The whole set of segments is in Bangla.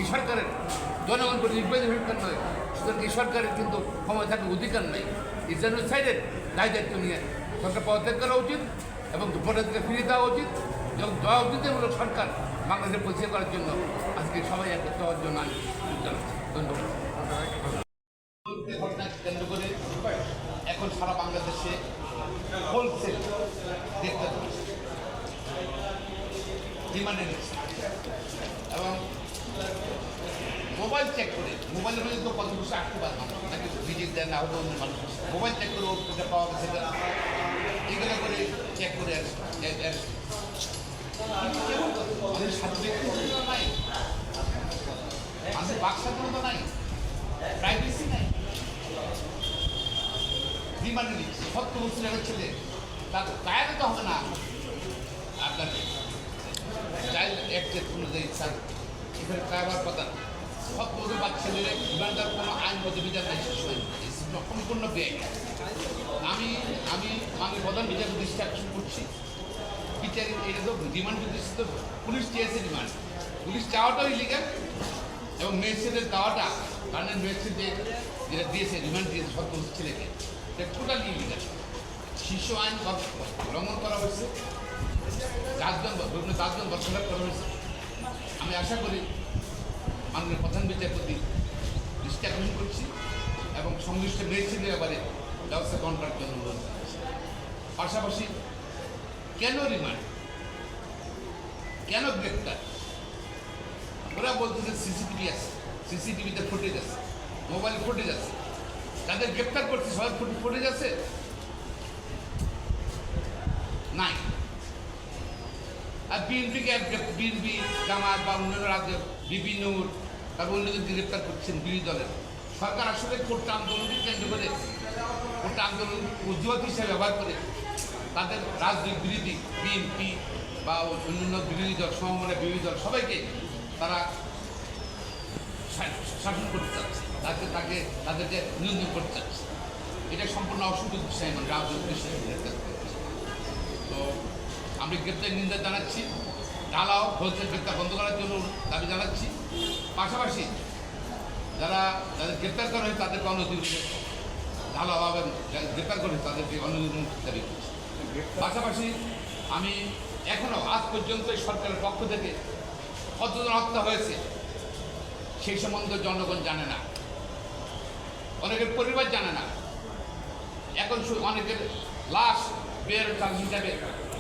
এই সরকারের জনগণ করে নির্বাচিত সরকার নয়, সুতরাং এই সরকারের কিন্তু ক্ষমতা থাকার অধিকার নেই। এই জেনোসাইডের দায়িত্ব নিয়ে সরকার পদত্যাগ করা উচিত এবং ভোটাধিকার ফিরিয়ে দেওয়া উচিত এবং জবাবদিহিমূলক সরকার বাংলাদেশের পরিচয় করার জন্য আজকে সবাই একত্র হওয়ার জন্য আমি জানাচ্ছি। ধন্যবাদ। ঘটনা কেন্দ্র করে এখন সারা বাংলাদেশে হোলসেল দেখতে পাচ্ছি রিমান্ডে নিচ্ছে এবং মোবাইল চেক করে মোবাইলের মধ্যে তো কত বছর আসতে পারে মানুষ নাকি ভিজিট দেয় না হতো অন্য মানুষ মোবাইল চেক করে ওটা পাওয়া গেছে এগুলো করে চেক করে আমাদের স্বাধীনতা নাই, আমাদের বাক স্বাধীনতা নাই, প্রাইভেসি নাই। রিমান্ডে নিচ্ছে 70 বছরের ছেলে তার গায়ে তো হবে না আপনার চাইল্ড অ্যাক্টের অনুযায়ী স্যার এখানে কারবার কথা 70 বছর বাচ্চা ছেলে রিমান্ডার কোনো আইনগত বিচার নাই, শেষ হয়নি, সম্পূর্ণ ব্যয়। আমি প্রধান বিচারের দৃষ্টি আকর্ষণ করছি বিচারের এটা তো রিমান্ড দৃষ্টি তো পুলিশ চেয়েছে রিমান্ড, পুলিশ চাওয়াটাও ইলিগাল এবং ম্যাজিস্ট্রেটের দেওয়াটা কারণ ম্যাজিস্ট্রেট যেটা দিয়েছে রিমান্ড দিয়েছে 70 বছর ছেলেকে এটা টোটালি ইলিগাল। শিশু আইন লঙ্ঘন করা হয়েছে, 4 জন বরখাস্ত করা হয়েছে। আমি আশা করি মাননীয় প্রধান বিচারপতি দৃষ্টি আকর্ষণ করছি এবং সংশ্লিষ্ট ম্যাজিস্ট্রেটের ব্যাপারে ব্যবস্থা গ্রহণ করার জন্য অনুরোধ করছি। পাশাপাশি কেন রিমান্ড, কেন গ্রেপ্তার? ওরা বলতেছে সিসিটিভি আছে, সিসিটিভিতে ফুটেজ আছে, মোবাইল ফুটেজ আছে, তাদের গ্রেপ্তার করছে সবাই ফুটেজ আছে নাই। আর বিএনপি জামাত বা অন্যান্য রাজ্যের বিভিন্ন তারপর অন্যদেরকে গ্রেপ্তার করছেন বিরোধী দলের সরকার আসলে কোর্টা আন্দোলনকে কেন্দ্র করে কোর্টা আন্দোলন অজুহাত হিসেবে ব্যবহার করে তাদের রাজনৈতিক বিরোধী বিএনপি বা অন্যান্য বিরোধী দল সমমনের বিরোধী দল সবাইকে তারা শাসন করতে চাচ্ছে, তাদেরকে নিয়ন্ত্রণ করতে চাচ্ছে। এটা সম্পূর্ণ অসুবিধা বিষয় মানে রাজনৈতিক বিষয়। তো আমি গ্রেপ্তার নিন্দা জানাচ্ছি, ঢালাও হোলসেল গ্রেপ্তার বন্ধ করার জন্য দাবি জানাচ্ছি। পাশাপাশি যাদের গ্রেপ্তার করা হয় তাদেরকে অনধিকার ঢালাওভাবে গ্রেপ্তার করে তাদেরকে অনধিকার মুক্তি দাবি করছি। পাশাপাশি আমি এখনও আজ পর্যন্ত সরকারের পক্ষ থেকে কতজন হত্যা হয়েছে সেই সম্বন্ধে জনগণ জানে না, অনেকের পরিবার জানে না। এখন অনেকের লাশ বের চাল হিসাবে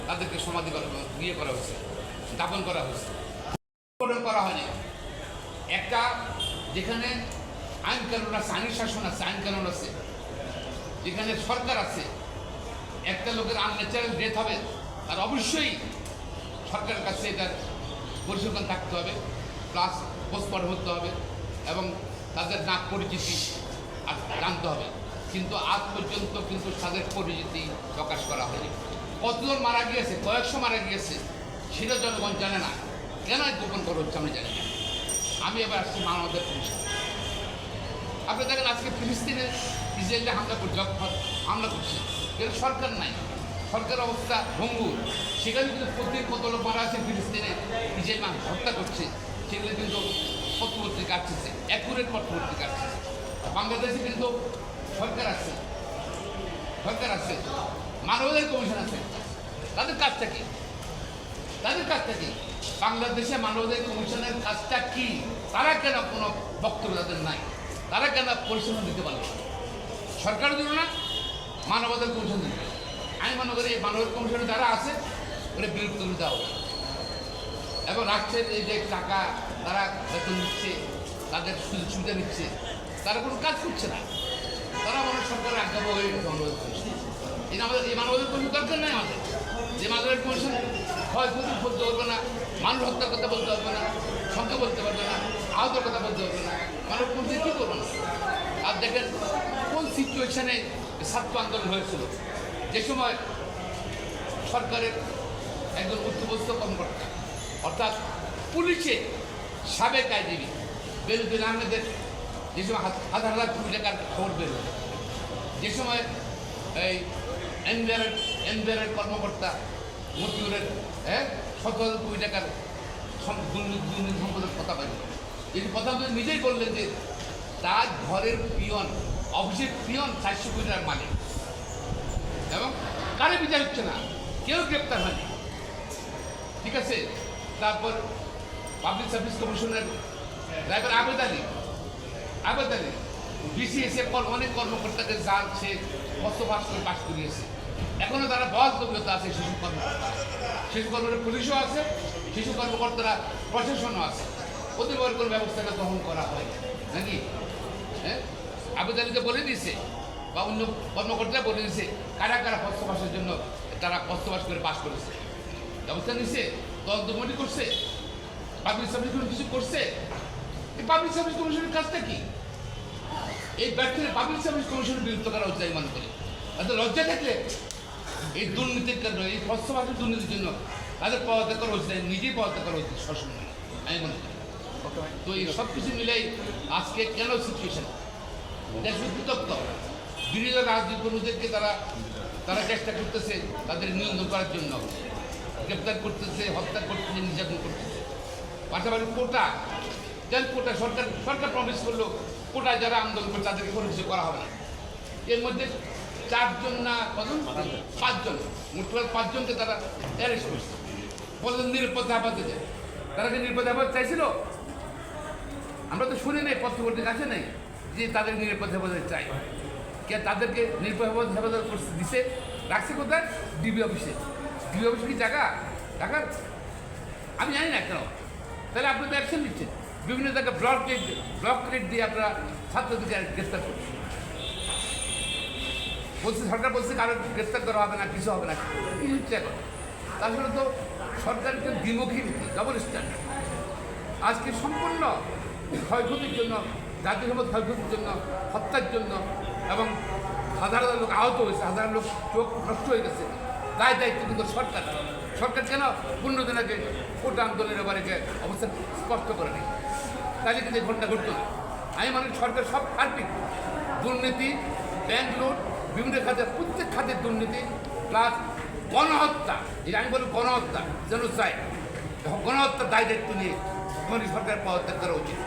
তাদেরকে সমাধি করা হয়েছে, দাপন করা হয়েছে, করা হয়নি। একটা যেখানে আইন কানুন আছে, আইনি শাসন আছে, আইন কানুন আছে, যেখানে সরকার আছে, একটা লোকের আনন্যাচারাল ডেথ হবে তার অবশ্যই সরকারের কাছে এটার পরিসংখ্যান থাকতে হবে, প্লাস পোস্টমর্টম হতে হবে এবং তাদের নাক পরিচিতি জানতে হবে। কিন্তু আজ পর্যন্ত কিন্তু তাদের পরিচিতি প্রকাশ করা হয়নি। কতজন মারা গিয়েছে, কয়েকশো মারা গিয়েছে সেটা জনগণ জানে না। কেন গোপন করা হচ্ছে আমি জানি না। আমি এবার আসছি মানবাধিকার কমিশন। আপনি দেখেন আজকে ফিলিস্তিনে ইসরায়েলে হামলা করছে, কিন্তু সরকার নাই, সরকার অবস্থা ভঙ্গুর। সেখানে কিন্তু প্রত্যেক কত লোক মারা আছে ফিলিস্তিনে ইসরায়েল হত্যা করছে, সেগুলো কিন্তু পত্রপত্রিকা আসছে, অ্যাকুরেট পত্রপত্রিকা আসছে। বাংলাদেশে কিন্তু সরকার আছে, মানবাধিকার কমিশন আছে, তাদের কাজটা কি? বাংলাদেশে মানবাধিকার কমিশনের কাজটা কি? তারা কেন কোনো বক্তব্য তাদের নাই? তারা কেন পরিশ্রম দিতে পারবে? সরকার দিল না, মানবাধিকার কমিশন দিল। আমি মনে করি এই মানবাধিকার কমিশনে যারা আছে ওরা বিরক্ত করে দেওয়া হবে এবং রাষ্ট্রের এই যে টাকা তারা বেতন নিচ্ছে, তাদের সুযোগ সুবিধা নিচ্ছে, তারা কোনো কাজ করছে না। তারা মনে সরকারের আজ্ঞাবহ হয়ে গেছে মানবাধিকার কমিশন। এই মানবাধিকার কমিশন দরকার নেই আমাদের। যে মানবাধিকার কমিশন ক্ষয়ক্ষতি বলতে পারবে না, মানুষ হত্যার কথা বলতে পারবে না, সংখ্যা বলতে পারবে না, আহতের কথা বলতে পারবে না, মানব কমিশন কী করবে না? আর দেখেন কোন সিচুয়েশনে ছাত্র আন্দোলন হয়েছিল, যে সময় সরকারের একজন উচ্চপদস্থ কর্মকর্তা অর্থাৎ পুলিশে সাবেক আইনজীবী বেলুদ্দিন আহমেদের যে সময় হাজার হাজার কোটি টাকার খবর বের হল, যে সময় এই এনবিআরের কর্মকর্তা মতিউরের শত হাজার কোটি টাকার দুর্নীতি সম্পদের কথা বের হল, এই প্রধানমন্ত্রী নিজেই বললেন যে তার ঘরের পিয়ন, অফিসের পিয়ন 400 কোটি টাকার মালিক, এবং কারে বিচার হচ্ছে না, কেউ গ্রেপ্তার হয়নি। ঠিক আছে, তারপর পাবলিক সার্ভিস কমিশনের ড্রাইভার আবেদ আলী বিসিএসএ অনেক কর্মকর্তাকে জাল সে বস্তবাস করে পাশ করিয়েছে। এখনো তারা বহাল তবিয়তা আছে শিশু কর্মকর্তা, শিশু কর্মকর্তা পুলিশও আছে, শিশু কর্মকর্তারা প্রশাসনও আছে। ওদের কোনো ব্যবস্থাটা গ্রহণ করা হয় নাকি? হ্যাঁ, আবেদ আলীকে বলে দিয়েছে বা অন্য কর্মকর্তারা বলে দিয়েছে কারা কারা বস্তবাসের জন্য তারা বস্তবাস করে পাশ করেছে। ব্যবস্থা নিচ্ছে, তদন্তমণি করছে, পাবলিক সার্ভিস কমিশন কিছু করছে। এই পাবলিক সার্ভিস কমিশনের কাজটা কি? এই ব্যর্থে পাবলিক সার্ভিস কমিশনের বিরুদ্ধে করা হচ্ছে আমি মনে করি। তাদের লজ্জা থাকলে এই দুর্নীতির কারণে, এই স্বচ্ছভাবে দুর্নীতির জন্য তাদের পদত্যাগ করা উচিত, নিজেই পদত্যাগ করা উচিত সবসময় আমি মনে করি। তো এই সব কিছু মিলেই আজকে কেন সিচুয়েশন দেশ উত্তপ্ত, বিরোধী রাজনৈতিক কর্মীদেরকে তারা চেষ্টা করতেছে তাদের নিয়ন্ত্রণ করার জন্য, গ্রেপ্তার করতেছে, হত্যা করতেছে, নির্যাতন করতেছে। পাশাপাশি কোটা সরকার প্রমিস করলো কোটা যারা আন্দোলন করে তাদেরকে কোনো কিছু করা হবে না। এর মধ্যে 4 জন না কজন, 5 জন, মোট 5 জনকে তারা অ্যারেস্ট করছে, বললেন নিরাপদ হেফাজতে যায়। তারা কি নিরাপদ হেফাজত চাইছিল? আমরা তো শুনি নাই, পত্রপত্রিকা আছে নাই যে তাদের নিরাপদ হেফাজত চাই। কে তাদেরকে নিরাপদ হেফাজত দিছে, রাখছে কোথায়? ডিবি অফিসে। ডিবি অফিস কি জায়গা ঢাকার? আমি জানি না কেন। তাহলে আপনি তো অ্যাকশন নিচ্ছেন, বিভিন্ন জায়গায় ব্লক রেট দিয়ে আপনারা ছাত্রদেরকে গ্রেফতার করছেন। বলছে সরকার বলছে কারো গ্রেফতার করা হবে না, কিছু হবে না। কি হচ্ছে এখন? তাছাড়া তো সরকারকে দ্বিমুখী নীতি, ডবল স্ট্যান্ডার্ড। আজকে সম্পূর্ণ ক্ষয়ক্ষতির জন্য, জাতীয় সম্পদ ক্ষয়ক্ষতির জন্য, হত্যার জন্য, এবং হাজার হাজার লোক আহত হয়েছে, হাজার লোক চোখ নষ্ট হয়ে গেছে। দায়িত্ব কিন্তু সরকার কেন 15 দিন আগে কোটা আন্দোলনের বাড়িকে অবস্থা স্পষ্ট করে নেই? তাহলে কিন্তু এই ঘটনা ঘটত না। আমি মনে করি সরকার সব সার্বিক দুর্নীতি, ব্যাংক লুট, বিভিন্ন খাতের প্রত্যেক খাতের দুর্নীতি, প্লাস গণহত্যা, এটা আমি বলি গণহত্যা যেন চাই, গণহত্যার দায়িত্ব নিয়ে সরকার পদত্যাগ করা উচিত।